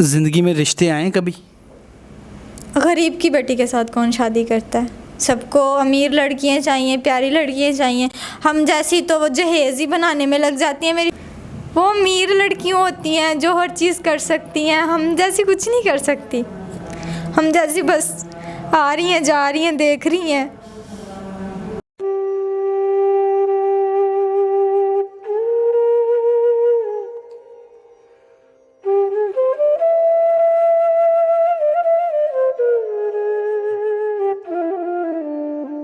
ज़िंदगी में रिश्ते आए कभी? गरीब की बेटी के साथ कौन शादी करता है? सबको अमीर लड़कियां चाहिए, प्यारी लड़कियां चाहिए। हम जैसी तो वो जहेज़ ही बनाने में लग जाती हैं। मेरी वो अमीर लड़कियां होती हैं जो हर चीज़ कर सकती हैं, हम जैसी कुछ नहीं कर सकती। हम जैसी बस आ रही हैं, जा रही हैं, देख रही हैं।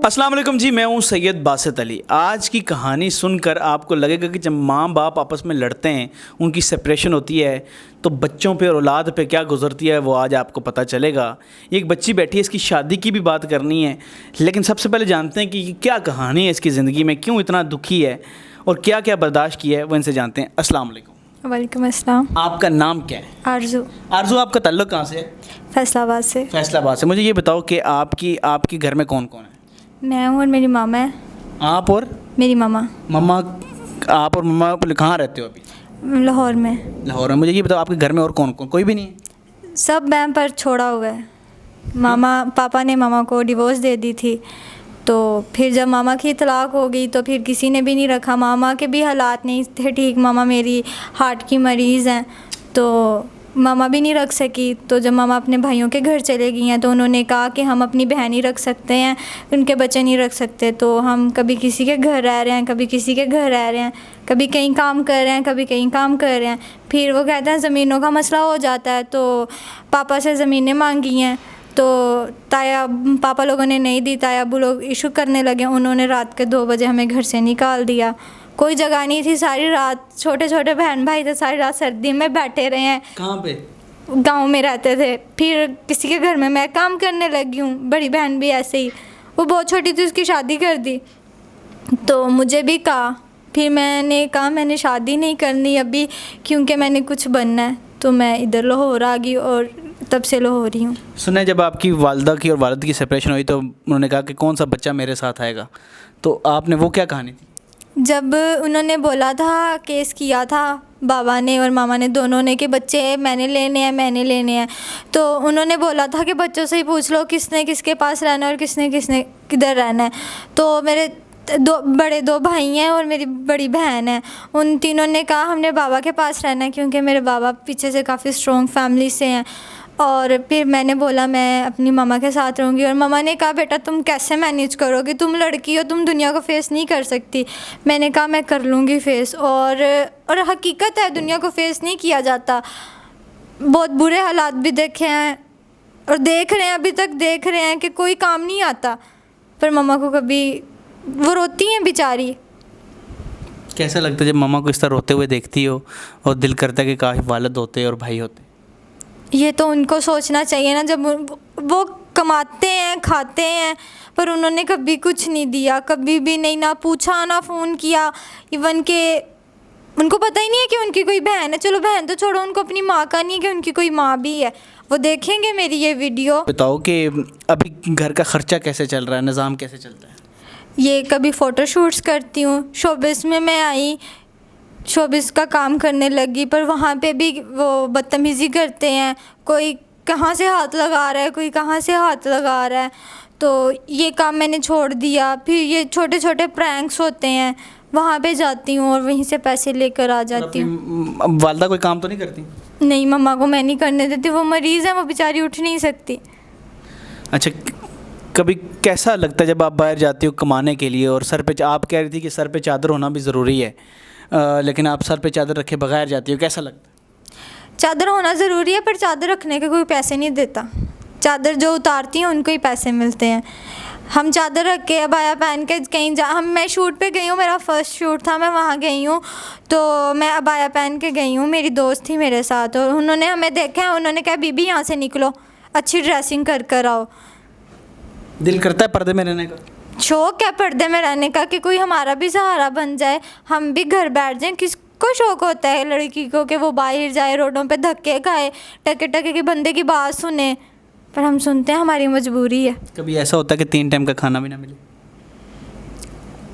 अस्सलाम वालेकुम जी, मैं हूं सैयद बासित अली। आज की कहानी सुनकर आपको लगेगा कि जब माँ बाप आपस में लड़ते हैं, उनकी सेपरेशन होती है, तो बच्चों पे और औलाद पे क्या गुजरती है वो आज आपको पता चलेगा। एक बच्ची बैठी है, इसकी शादी की भी बात करनी है, लेकिन सबसे पहले जानते हैं कि क्या कहानी है इसकी ज़िंदगी में, क्यों इतना दुखी है और क्या क्या बर्दाश्त किया है, वो इनसे जानते हैं। अस्सलाम वालेकुम। वालेकुम अस्सलाम। आपका नाम क्या है? आरज़ू। आरज़ू, आपका ताल्लुक़ कहाँ से है? फैसलाबाद से। फैसलाबाद से। मुझे ये बताओ कि आपके घर में कौन कौन है? मैं हूँ और मेरी मामा है। आप और मेरी मामा मम्मा? आप और मम्मा कहाँ रहते हो अभी? लाहौर में। लाहौर में। मुझे ये बताओ आपके घर में और कौन कौन? कोई भी नहीं है? सब बैम पर छोड़ा हुआ है। पापा ने मामा को डिवोर्स दे दी थी, तो फिर जब मामा की तलाक हो गई तो फिर किसी ने भी नहीं रखा। मामा के भी हालात नहीं थे ठीक। मामा मेरी हार्ट की मरीज़ हैं, तो मामा भी नहीं रख सकी। तो जब मामा अपने भाइयों के घर चले गई हैं तो उन्होंने कहा कि हम अपनी बहन ही रख सकते हैं, उनके बच्चे नहीं रख सकते। तो हम कभी किसी के घर रह रहे हैं, कभी किसी के घर रह रहे हैं, कभी कहीं काम कर रहे हैं, कभी कहीं काम कर रहे हैं। फिर वो कहते हैं ज़मीनों का मसला हो जाता है, तो पापा से ज़मीनें मांगी हैं, तो पापा लोगों ने नहीं दी। ताया अब्बू लोग इशू करने लगे, उन्होंने रात के 2 बजे हमें घर से निकाल दिया। कोई जगह नहीं थी, सारी रात छोटे छोटे बहन भाई थे, सारी रात सर्दी में बैठे रहे हैं। कहाँ पे? गांव में रहते थे। फिर किसी के घर में मैं काम करने लगी हूँ। बड़ी बहन भी ऐसे ही, वो बहुत छोटी थी, उसकी शादी कर दी। तो मुझे भी कहा, फिर मैंने कहा मैंने शादी नहीं करनी अभी, क्योंकि मैंने कुछ बनना है। तो मैं इधर लाहौर आ गई और तब से लाहौर ही हूँ। सुना है जब आपकी वालदा की और वालिद की सेपरेशन हुई तो उन्होंने कहा कि कौन सा बच्चा मेरे साथ आएगा, तो आपने वो क्या कहानी थी? जब उन्होंने बोला था, केस किया था बाबा ने और मामा ने दोनों ने कि बच्चे मैंने लेने हैं, तो उन्होंने बोला था कि बच्चों से ही पूछ लो किसने किसके पास रहना है और किसने किसने किधर रहना है। तो मेरे दो भाई हैं और मेरी बड़ी बहन है, उन तीनों ने कहा हमने बाबा के पास रहना है, क्योंकि मेरे बाबा पीछे से काफ़ी स्ट्रॉन्ग फैमिली से हैं। और फिर मैंने बोला मैं अपनी मामा के साथ रहूँगी, और मामा ने कहा बेटा तुम कैसे मैनेज करोगी, तुम लड़की हो, तुम दुनिया को फेस नहीं कर सकती। मैंने कहा मैं कर लूँगी फेस, और हकीकत है दुनिया को फेस नहीं किया जाता। बहुत बुरे हालात भी देखे हैं और देख रहे हैं, अभी तक देख रहे हैं कि कोई काम नहीं आता। पर मामा को कभी, वो रोती हैं बेचारी। कैसा लगता है जब मामा को इस तरह रोते हुए देखती हो और दिल करता है कि काश वालिद होते और भाई होते? ये तो उनको सोचना चाहिए ना, जब वो कमाते हैं खाते हैं, पर उन्होंने कभी कुछ नहीं दिया, कभी भी नहीं, ना पूछा ना फ़ोन किया। इवन के उनको पता ही नहीं है कि उनकी कोई बहन है। चलो बहन तो छोड़ो, उनको अपनी माँ का नहीं है कि उनकी कोई माँ भी है। वो देखेंगे मेरी ये वीडियो। बताओ कि अभी घर का ख़र्चा कैसे चल रहा है, निज़ाम कैसे चलता है? ये कभी फ़ोटोशूट्स करती हूँ, शोबिज़ में मैं आई, शोबिज़ का काम करने लगी, पर वहाँ पे भी वो बदतमीज़ी करते हैं। कोई कहाँ से हाथ लगा रहा है, कोई कहाँ से हाथ लगा रहा है, तो ये काम मैंने छोड़ दिया। फिर ये छोटे छोटे प्रैंक्स होते हैं, वहाँ पे जाती हूँ और वहीं से पैसे लेकर आ जाती हूँ। वालदा कोई काम तो नहीं करती? नहीं, मम्मा को मैं नहीं करने देती, वो मरीज़ है, वो बेचारी उठ नहीं सकती। अच्छा, कभी कैसा लगता है जब आप बाहर जाती हो कमाने के लिए और सर पे, आप कह रही थी कि सर पे चादर होना भी ज़रूरी है, लेकिन आप सर पे चादर रखे बगैर जाती हो, कैसा लगता है? चादर होना ज़रूरी है, पर चादर रखने के कोई पैसे नहीं देता। चादर जो उतारती हैं उनको ही पैसे मिलते हैं। हम चादर रख के अबाया पहन के कहीं मैं शूट पे गई हूँ, मेरा फर्स्ट शूट था, मैं वहाँ गई हूँ, तो मैं अबाया पहन के गई हूँ। मेरी दोस्त थी मेरे साथ और उन्होंने हमें देखा, उन्होंने कहा बीबी यहाँ से निकलो, अच्छी ड्रेसिंग कर कर आओ। दिल करता है पर्दे में रहने का? शौक़ है पर्दे में रहने का कि कोई हमारा भी सहारा बन जाए, हम भी घर बैठ जाएं। किसको शौक़ होता है लड़की को कि वो बाहर जाए, रोडों पे धक्के खाए, टके टके के बंदे की बात सुने, पर हम सुनते हैं, हमारी मजबूरी है। कभी ऐसा होता है कि 3 टाइम का खाना भी ना मिले?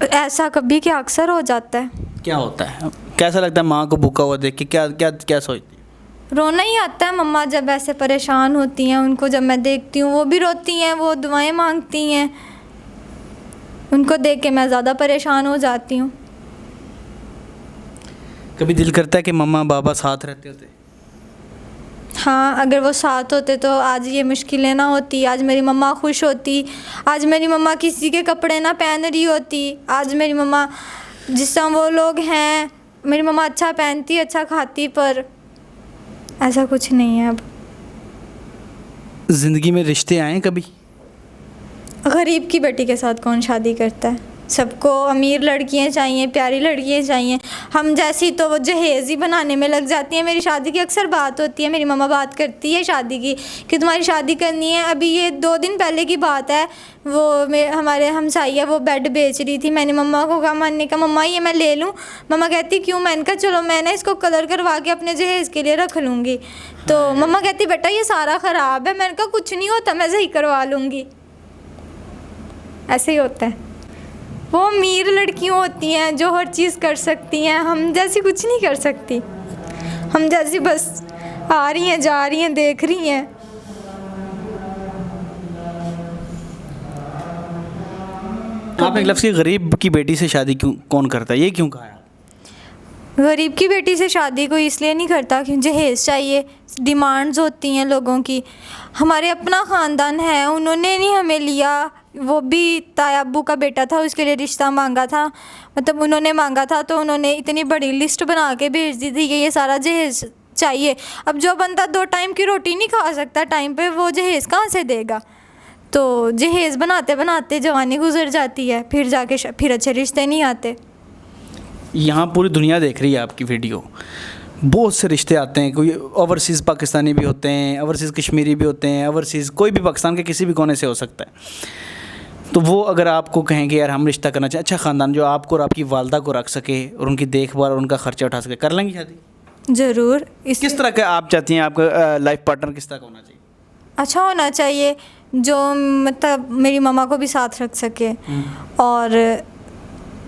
ऐसा कभी क्या, अक्सर हो जाता है। क्या होता है? कैसा लगता है माँ को भूखा हुआ देख के? क्या क्या क्या सोचती है? रोना ही आता है मम्मा जब ऐसे परेशान होती हैं, उनको जब मैं देखती हूँ वो भी रोती हैं, वो दुआएं मांगती हैं, उनको देख के मैं ज़्यादा परेशान हो जाती हूँ। कभी दिल करता है कि मम्मा बाबा साथ रहते होते? हाँ, अगर वो साथ होते तो आज ये मुश्किलें ना होती, आज मेरी मम्मा खुश होती, आज मेरी मम्मा किसी के कपड़े ना पहन रही होती, आज मेरी मम्मा जिस तरह वो लोग हैं, मेरी मम्मा अच्छा पहनती, अच्छा खाती, पर ऐसा कुछ नहीं है अब। ज़िंदगी में रिश्ते आए कभी? गरीब की बेटी के साथ कौन शादी करता है? सबको अमीर लड़कियां चाहिए, प्यारी लड़कियां चाहिए। हम जैसी तो वो जहेज़ ही बनाने में लग जाती हैं। मेरी शादी की अक्सर बात होती है, मेरी मम्मा बात करती है शादी की कि तुम्हारी शादी करनी है। अभी ये 2 दिन पहले की बात है, वो हमारे हमसाइया वो बेड बेच रही थी। मैंने मम्मा को कहा, मैंने कहा मम्मा ये मैं ले लूँ? मम्मा कहती क्यों? मैंने कहा चलो मैं ना इसको कलर करवा के अपने जहेज़ के लिए रख लूँगी। तो मम्मा कहती बेटा ये सारा ख़राब है। मैंने कहा कुछ नहीं होता, मैं सही करवा लूँगी। ऐसे ही होता है। वो अमीर लड़कियाँ होती हैं जो हर चीज़ कर सकती हैं, हम जैसी कुछ नहीं कर सकती। हम जैसी बस आ रही हैं, जा रही हैं, देख रही हैं। आपने एक लफ्ज़ की गरीब की बेटी से शादी क्यों कौन करता है, ये क्यों कहा? गरीब की बेटी से शादी कोई इसलिए नहीं करता कि जहेज़ चाहिए, डिमांड्स होती हैं लोगों की। हमारे अपना ख़ानदान है, उन्होंने नहीं हमें लिया, वो भी ताया अब्बू का बेटा था, उसके लिए रिश्ता मांगा था, मतलब उन्होंने मांगा था, तो उन्होंने इतनी बड़ी लिस्ट बना के भेज दी थी कि ये सारा जहेज़ चाहिए। अब जो बंदा 2 टाइम की रोटी नहीं खा सकता टाइम पे, वो जहेज़ कहाँ से देगा? तो जहेज़ बनाते बनाते जवानी गुजर जाती है, फिर जाके फिर अच्छे रिश्ते नहीं आते। यहाँ पूरी दुनिया देख रही है आपकी वीडियो, बहुत से रिश्ते आते हैं। कोई ओवरसीज़ पाकिस्तानी भी होते हैं, ओवरसीज़ कश्मीरी भी होते हैं, ओवरसीज़ कोई भी पाकिस्तान के किसी भी कोने से हो सकता है। तो वो अगर आपको कहेंगे यार हम रिश्ता करना चाहिए, अच्छा ख़ानदान जो आपको और आपकी वालदा को रख सके और उनकी देखभाल और उनका ख़र्चा उठा सके, कर लेंगी शादी? ज़रूर। किस तरह का आप चाहती हैं, आपका लाइफ पार्टनर किस तरह का होना चाहिए? अच्छा होना चाहिए, जो मतलब मेरी मम्मा को भी साथ रख सके और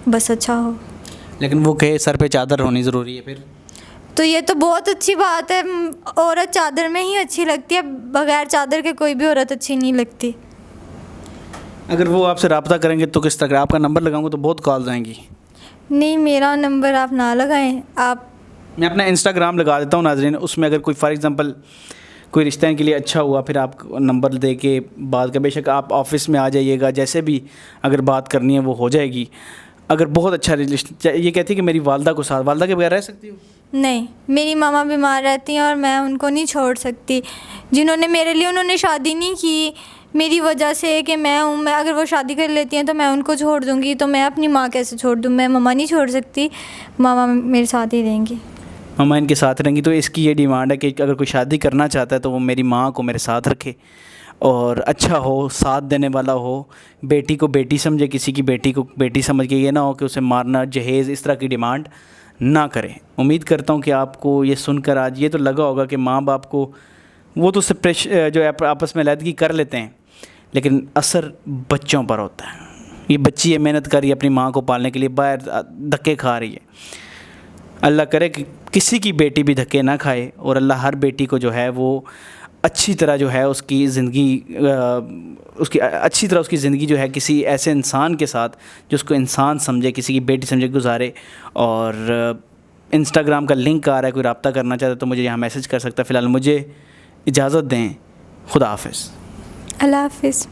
बस अच्छा हो। लेकिन वो कहे सर पे चादर होनी ज़रूरी है फिर? तो ये तो बहुत अच्छी बात है, औरत चादर में ही अच्छी लगती है, बगैर चादर के कोई भी औरत अच्छी नहीं लगती। अगर वो आपसे रब्ता करेंगे तो किस तरह? आपका नंबर लगाऊंगा तो बहुत कॉल्स आएंगी। नहीं, मेरा नंबर आप ना लगाएं। आप मैं अपना इंस्टाग्राम लगा देता हूँ नाज़रीन, उसमें अगर कोई फॉर एग्ज़ाम्पल कोई रिश्ते के लिए अच्छा हुआ, फिर आप नंबर दे के बात कर, बेशक आप ऑफिस में आ जाइएगा, जैसे भी अगर बात करनी है वो हो जाएगी। अगर बहुत अच्छा रिलेशन, ये कहती है कि मेरी वालदा को साथ, वालदा के बगैर रह सकती हो? नहीं, मेरी मामा बीमार रहती हैं और मैं उनको नहीं छोड़ सकती। जिन्होंने मेरे लिए उन्होंने शादी नहीं की मेरी वजह से कि मैं हूँ, मैं अगर वो शादी कर लेती हैं तो मैं उनको छोड़ दूँगी, तो मैं अपनी माँ कैसे छोड़ दूँ? मैं मामा नहीं छोड़ सकती, मामा मेरे साथ ही रहेंगी। मामा इनके साथ रहेंगी। तो इसकी ये डिमांड है कि अगर कोई शादी करना चाहता है तो वो मेरी माँ को मेरे साथ रखे और अच्छा हो, साथ देने वाला हो, बेटी को बेटी समझे, किसी की बेटी को बेटी समझ के, ये ना हो कि उसे मारना, जहेज़, इस तरह की डिमांड ना करें। उम्मीद करता हूँ कि आपको ये सुनकर आज ये तो लगा होगा कि माँ बाप को वो तो सेपरेशन जो है आपस में अलहदगी कर लेते हैं, लेकिन असर बच्चों पर होता है। ये बच्ची है, मेहनत कर रही है अपनी माँ को पालने के लिए, बाहर धक्के खा रही है। अल्लाह करे कि किसी की बेटी भी धक्के ना खाए और अल्लाह हर बेटी को जो है वो अच्छी तरह जो है उसकी ज़िंदगी अच्छी तरह उसकी ज़िंदगी जो है किसी ऐसे इंसान के साथ जो उसको इंसान समझे, किसी की बेटी समझे गुजारे। और इंस्टाग्राम का लिंक आ रहा है, कोई रब्ता करना चाहता है तो मुझे यहाँ मैसेज कर सकता है। फ़िलहाल मुझे इजाज़त दें, खुदा हाफ़िज़। अल्लाह हाफ़िज़।